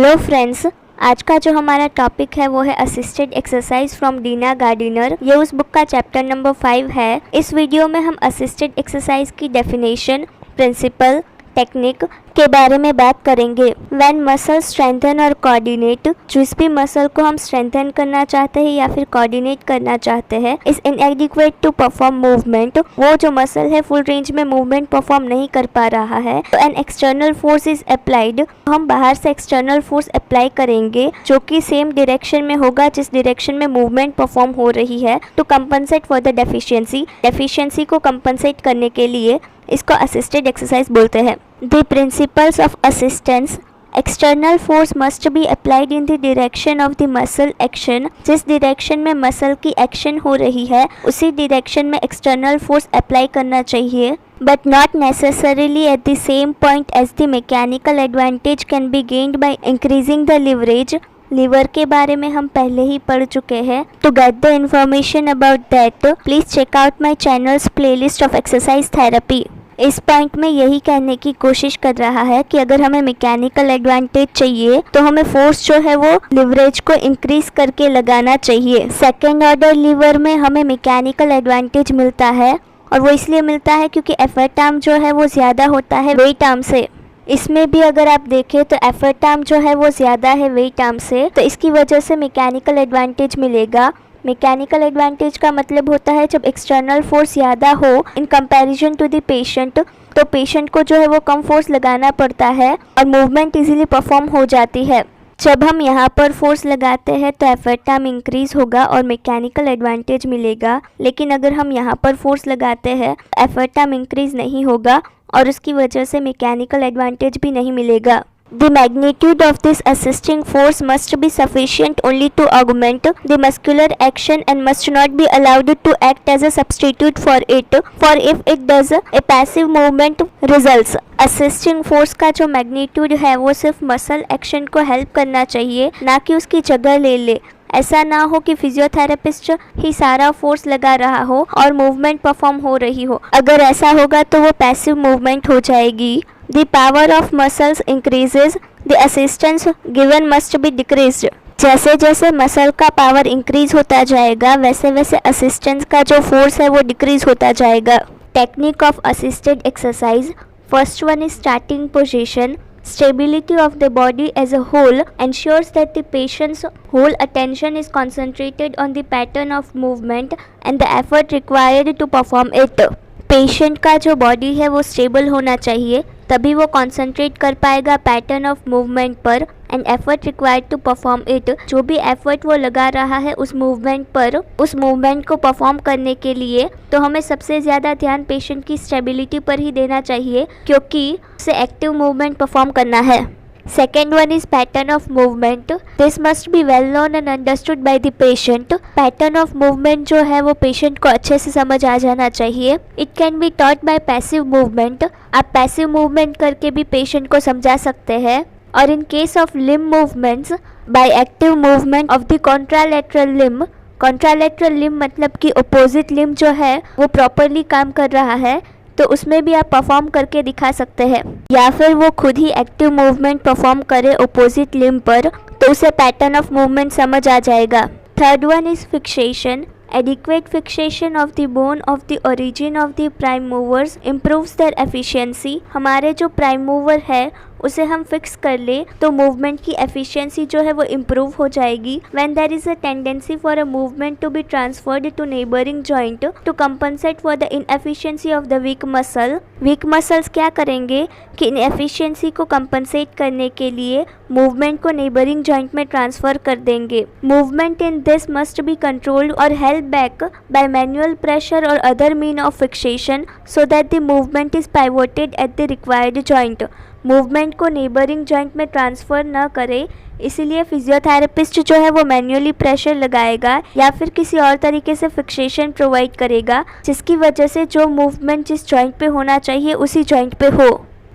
Hello friends, आज का जो हमारा टॉपिक है वो है assisted exercise from Dina Gardiner. ये उस बुक का चैप्टर नंबर 5 है। इस वीडियो में हम असिस्टेड एक्सरसाइज की डेफिनेशन, प्रिंसिपल, टेक्निक के बारे में बात करेंगे। व्हेन मसल स्ट्रेंथन और कोऑर्डिनेट, जिस भी मसल को हम स्ट्रेंथन करना चाहते हैं या फिर कोऑर्डिनेट करना चाहते हैं, is inadequate to perform movement, वो जो मसल है फुल रेंज में मूवमेंट परफॉर्म नहीं कर पा रहा है, तो an external force is applied, हम बाहर से एक्सटर्नल फोर्स अप्लाई करेंगे जो कि सेम डायरेक्शन में होगा जिस डायरेक्शन में मूवमेंट परफॉर्म हो रही है, to compensate for the deficiency को कंपनसेट करने के लिए इसको असिस्टेड एक्सरसाइज बोलते हैं। The principles of assistance, external force must be applied in the direction of the muscle action, जिस डायरेक्शन में मसल की एक्शन हो रही है उसी डायरेक्शन में एक्सटर्नल फोर्स अप्लाई करना चाहिए, but not necessarily at the same point as the mechanical advantage can be gained by increasing the leverage. Lever के बारे में हम पहले ही पढ़ चुके हैं। To get the information about that please check out my channel's playlist of exercise therapy. इस पॉइंट में यही कहने की कोशिश कर रहा है कि अगर हमें मैकेनिकल एडवांटेज चाहिए तो हमें फोर्स जो है वो लिवरेज को इंक्रीज करके लगाना चाहिए। सेकेंड ऑर्डर लीवर में हमें मैकेनिकल एडवांटेज मिलता है और वो इसलिए मिलता है क्योंकि एफर्ट आर्म जो है वो ज़्यादा होता है वेट आर्म से। इसमें भी अगर आप देखें तो एफर्ट आर्म जो है वो ज़्यादा है वेट आर्म से, तो इसकी वजह से मैकेनिकल एडवांटेज मिलेगा। मैकेनिकल एडवांटेज का मतलब होता है जब एक्सटर्नल फोर्स ज़्यादा हो in comparison to the patient, तो पेशेंट को जो है वो कम फोर्स लगाना पड़ता है और मूवमेंट इजीली परफॉर्म हो जाती है। जब हम यहाँ पर फोर्स लगाते हैं तो एफर्ट आर्म इंक्रीज होगा और मैकेनिकल एडवांटेज मिलेगा, लेकिन अगर हम यहाँ पर फोर्स लगाते हैं तो एफर्ट आर्म इंक्रीज नहीं होगा और उसकी वजह से मैकेनिकल एडवांटेज भी नहीं मिलेगा। The magnitude of this assisting force must be sufficient only to augment the muscular action and must not be allowed to act as a substitute for it, for if it does a passive movement results। Assisting force का जो magnitude है वो सिर्फ muscle action को help करना चाहिए, ना कि उसकी जगह ले ले। ऐसा ना हो कि फिजियोथेरेपिस्ट ही सारा फोर्स लगा रहा हो और मूवमेंट परफॉर्म हो रही हो। अगर ऐसा होगा तो वो पैसिव मूवमेंट हो जाएगी। The power of muscles increases, the assistance given must be decreased। जैसे जैसे मसल का पावर इंक्रीज होता जाएगा वैसे वैसे असिस्टेंस का जो फोर्स है वो डिक्रीज होता जाएगा। Technique of assisted exercise, first one is starting position. Stability of the body as a whole ensures that the patient's whole attention is concentrated on the pattern of movement and the effort required to perform it। Patient का जो body है वो stable होना चाहिए, तभी वो concentrate कर पाएगा पैटर्न ऑफ मूवमेंट पर and effort required to perform it. जो भी एफर्ट वो लगा रहा है उस मूवमेंट पर, उस मूवमेंट को परफॉर्म करने के लिए, तो हमें सबसे ज़्यादा ध्यान पेशेंट की स्टेबिलिटी पर ही देना चाहिए क्योंकि उसे एक्टिव मूवमेंट परफॉर्म करना है। Second one is pattern of movement. This must be well known and understood by the patient। Pattern of movement जो है वो पेशेंट को अच्छे से समझ आ जाना चाहिए। It can be taught by passive movement। आप पैसिव मूवमेंट करके भी पेशेंट को समझा सकते हैं। और in case of limb movements by active movement of the contralateral limb। contralateral limb मतलब कि opposite limb जो है वो प्रॉपरली काम कर रहा है तो उसमें भी आप परफॉर्म करके दिखा सकते हैं, या फिर वो खुद ही एक्टिव मूवमेंट परफॉर्म करे ओपोजिट लिम्ब पर, तो उसे पैटर्न ऑफ मूवमेंट समझ आ जाएगा। Third one is fixation. Adequate fixation of the bone of the origin of the prime movers improves their efficiency. हमारे जो प्राइम मूवर है उसे हम फिक्स कर ले तो मूवमेंट की एफिशिएंसी जो है वो इम्प्रूव हो जाएगी। When there is a tendency for a movement to be transferred to neighbouring joint to compensate for the inefficiency of the weak muscle. Weak muscles क्या करेंगे कि इनएफिशिएंसी को कंपनसेट करने के लिए मूवमेंट को नेबरिंग जॉइंट में ट्रांसफर कर देंगे। Movement in this must be controlled और held back by manual pressure और other mean of fixation so that the movement is pivoted at the required joint. Movement को नेबरिंग जॉइंट में transfer न करे, इसीलिए फिजियोथेरेपिस्ट जो है वो मैन्युअली प्रेशर लगाएगा या फिर किसी और तरीके से फिक्सेशन प्रोवाइड करेगा जिसकी वजह से जो मूवमेंट जिस जॉइंट पे होना चाहिए उसी जॉइंट पे हो।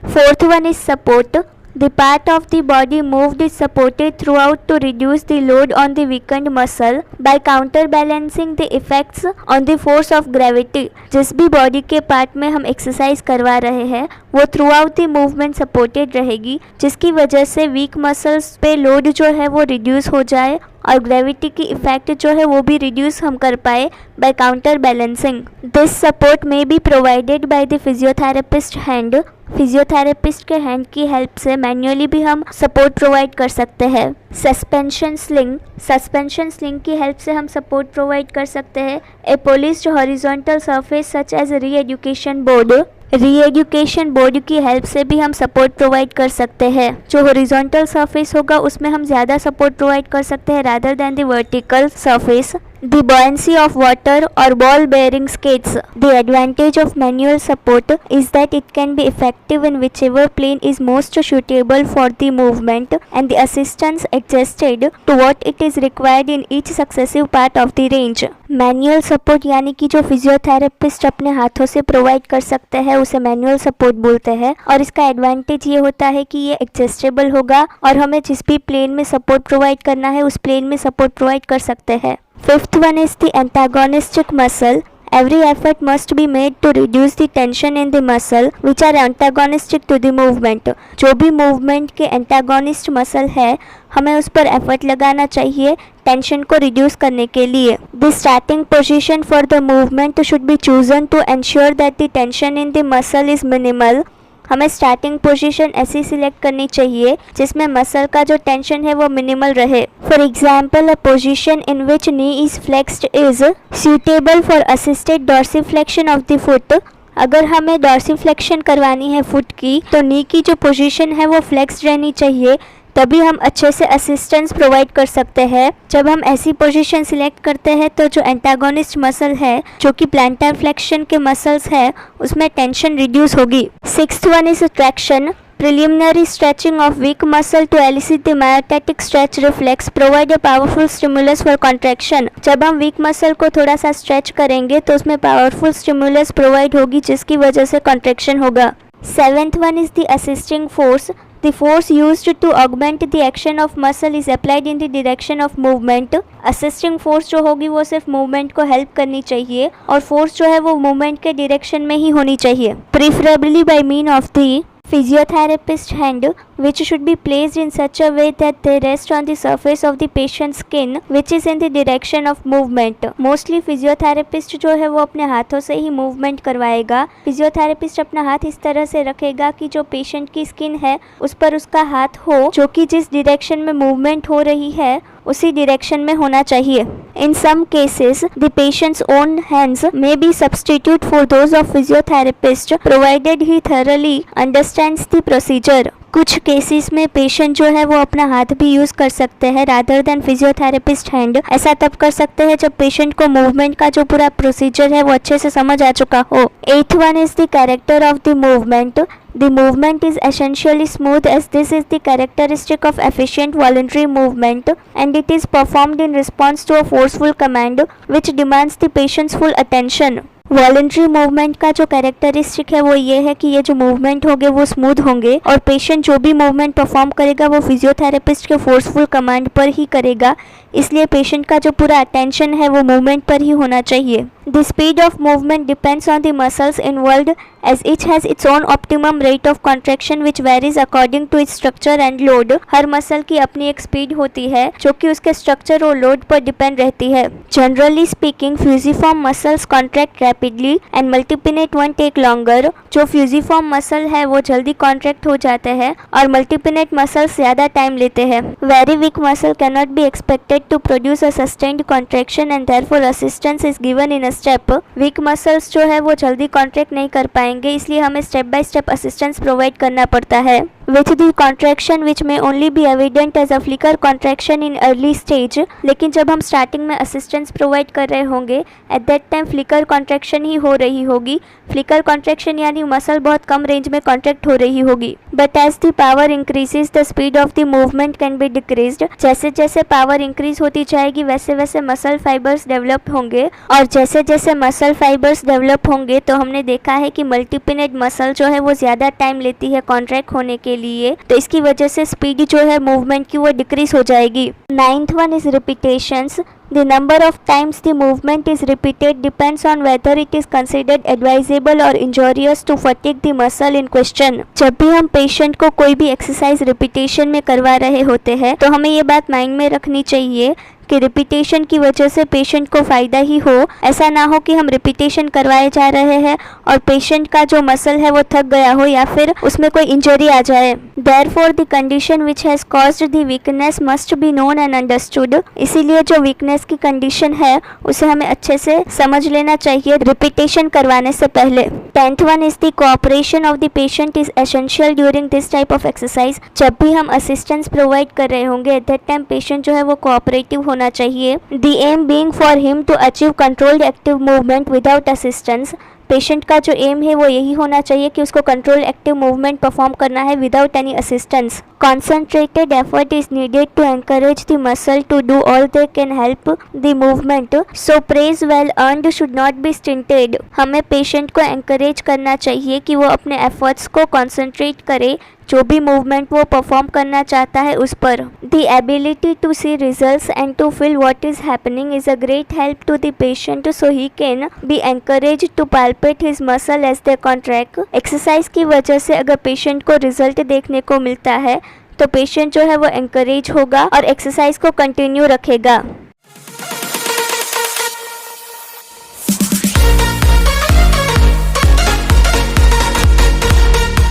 Fourth one is support. The part of the body moved is supported throughout to reduce the load on the weakened muscle by counterbalancing the effects on the force of gravity. जिस भी body के part में हम exercise करवा रहे हैं वो through out the movement supported रहेगी, जिसकी वजह से वीक मसल्स पे लोड जो है वो रिड्यूस हो जाए और ग्रेविटी की इफेक्ट जो है वो भी रिड्यूस हम कर पाए by counter balancing. This support may be provided by the physiotherapist hand. Physiotherapist के हैंड की हेल्प से मैन्युअली भी हम सपोर्ट प्रोवाइड कर सकते हैं. Suspension sling. सस्पेंशन स्लिंग की हेल्प से हम सपोर्ट प्रोवाइड कर सकते हैं. A polished horizontal surface such as re education board. Re education board की हेल्प से भी हम सपोर्ट प्रोवाइड कर सकते हैं. जो हॉरिजॉन्टल सरफेस होगा उसमें हम ज़्यादा सपोर्ट प्रोवाइड कर सकते हैं rather than the vertical surface. The buoyancy of water or ball bearing skates. The advantage of manual support is that it can be effective in whichever plane is most suitable for the movement and the assistance adjusted to what it is required in each successive part of the range. Manual support यानी कि जो physiotherapist अपने हाथों से provide कर सकते हैं उसे मैनुअल सपोर्ट बोलते हैं, और इसका एडवांटेज ये होता है कि ये एडजस्टेबल होगा और हमें जिस भी प्लेन में सपोर्ट प्रोवाइड करना है उस प्लेन में सपोर्ट प्रोवाइड कर सकते हैं. Fifth one is the antagonistic muscle. Every effort must be made to reduce the tension in the muscle which are antagonistic to the movement. जो भी movement के antagonist muscle है हमें उस पर effort लगाना चाहिए टेंशन को रिड्यूस करने के लिए. The starting position for the movement should be chosen to ensure that the tension in the muscle is minimal. हमें स्टार्टिंग पोजीशन ऐसी सिलेक्ट करनी चाहिए जिसमें मसल का जो टेंशन है वो मिनिमल रहे. For example, a position in which knee is flexed is suitable for assisted dorsiflexion of the foot. अगर हमें डॉर्सिफ्लेक्शन करवानी है फुट की तो नी की जो पोजीशन है वो फ्लेक्स्ड रहनी चाहिए, तभी हम अच्छे से असिस्टेंस प्रोवाइड कर सकते हैं. जब हम ऐसी पोजीशन सिलेक्ट करते हैं तो जो एंटागोनिस्ट मसल है जो कि प्लांटर फ्लेक्शन के मसल्स है उसमें टेंशन रिड्यूस होगी. Sixth one is traction. Preliminary stretching of weak muscle to elicit the myotatic stretch reflex provide a powerful stimulus for contraction. जब हम weak muscle को थोड़ा सा stretch करेंगे तो उसमें powerful stimulus provide होगी जिसकी वजह से contraction होगा. Seventh one is the assisting force. The force used to augment the action of muscle is applied in the direction of movement. Assisting force जो होगी वो सिर्फ मूवमेंट को हेल्प करनी चाहिए और फोर्स जो है वो मूवमेंट के डायरेक्शन में ही होनी चाहिए. Preferably by mean of the physiotherapist hand, which should be placed in such a way that they rest on the surface of the patient's skin which is in the direction of movement. Mostly physiotherapist जो है वो अपने हाथों से ही movement करवाएगा. Physiotherapist अपना हाथ इस तरह से रखेगा कि जो पेशेंट की स्किन है उस पर उसका हाथ हो जो कि जिस डायरेक्शन में मूवमेंट हो रही है उसी डायरेक्शन में होना चाहिए. In some cases, the patient's own hands may be substitute for those of physiotherapist provided he thoroughly understands the procedure. कुछ केसेस में पेशेंट जो है वो अपना हाथ भी यूज़ कर सकते हैं रादर देन फिजियोथेरेपिस्ट हैंड. ऐसा तब कर सकते हैं जब पेशेंट को मूवमेंट का जो पूरा प्रोसीजर है वो अच्छे से समझ आ चुका हो. एथ one is the character of the movement. The movement is essentially smooth as this is the characteristic of efficient voluntary movement and it is performed in response to a forceful command which demands the patient's full attention. Voluntary movement का जो characteristic है वो ये है कि ये जो movement होंगे वो स्मूथ होंगे और पेशेंट जो भी मूवमेंट परफॉर्म करेगा वो फिजियोथेरेपिस्ट के फोर्सफुल कमांड पर ही करेगा, इसलिए पेशेंट का जो पूरा अटेंशन है वो मूवमेंट पर ही होना चाहिए. The speed of movement depends on the muscles involved as each has its own optimum rate of contraction which varies according to its structure and load. Her muscle की अपनी एक स्पीड होती है जो कि उसके स्ट्रक्चर और लोड पर डिपेंड रहती है. Generally speaking, fusiform muscles contract rapidly and multipinate one take longer. जो fusiform मसल है वो जल्दी कॉन्ट्रैक्ट हो जाते हैं और multipinate muscles ज़्यादा टाइम लेते हैं. Very weak muscle cannot be expected to produce a sustained contraction and therefore assistance is given in a step. Week muscles जो है वो जल्दी कॉन्ट्रैक्ट नहीं कर पाएंगे, इसलिए हमें step by step assistance provide करना पड़ता है. With the contraction which may only be evident as a flicker contraction in early stage, लेकिन जब हम स्टार्टिंग में असिस्टेंस प्रोवाइड कर रहे होंगे at that time flicker contraction ही हो रही होगी. फ्लिकर कॉन्ट्रैक्शन यानी मसल बहुत कम रेंज में कॉन्ट्रैक्ट हो रही होगी. But as the power increases the speed of the movement can be decreased. जैसे जैसे पावर इंक्रीज होती जाएगी वैसे वैसे मसल फाइबर्स डेवलप होंगे और जैसे जैसे मसल फाइबर्स डेवलप होंगे तो हमने देखा है कि मल्टीपिनेट मसल जो है वो ज़्यादा टाइम लेती है कॉन्ट्रैक्ट होने के के लिए, तो इसकी वजह से स्पीड जो है मूवमेंट की वो डिक्रीज हो जाएगी। 9th one is repetitions. The number of times the movement is repeated depends on whether it is considered advisable or injurious to fatigue the muscle in question। जब भी हम पेशेंट को कोई भी एक्सरसाइज रिपीटेशन में करवा रहे होते हैं तो हमें ये बात माइंड में रखनी चाहिए कि रिपीटेशन की वजह से पेशेंट को फ़ायदा ही हो। ऐसा ना हो कि हम रिपीटेशन करवाए जा रहे हैं और पेशेंट का जो मसल है वो थक गया हो या फिर उसमें कोई इंजरी आ जाए। Therefore, the condition which has caused the weakness must be known and understood। इसीलिए जो वीकनेस की कंडीशन है उसे हमें अच्छे से समझ लेना चाहिए रिपीटेशन करवाने से पहले। 10th one is the cooperation of the patient is essential during this type of exercise. जब भी हम असिस्टेंस प्रोवाइड कर रहे होंगे एट दैट टाइम पेशेंट जो है वो कोऑपरेटिव होना चाहिए। The aim being for him to achieve controlled active movement without assistance. Patient का जो एम है वो यही होना चाहिए कि उसको कंट्रोल एक्टिव मूवमेंट परफॉर्म करना है without any assistance. Concentrated effort is needed to encourage the muscle to do all they can help the movement, so praise well earned should not be stinted। हमें patient को encourage करना चाहिए कि वो अपने efforts को concentrate करे जो भी मूवमेंट वो परफॉर्म करना चाहता है उस पर। The ability to see results and to feel what is happening is a great help to the patient so he can be encouraged to palpate his muscle as they contract। Exercise की वजह से अगर patient को result देखने को मिलता है तो पेशेंट जो है वो एंकरेज होगा और एक्सरसाइज को कंटिन्यू रखेगा।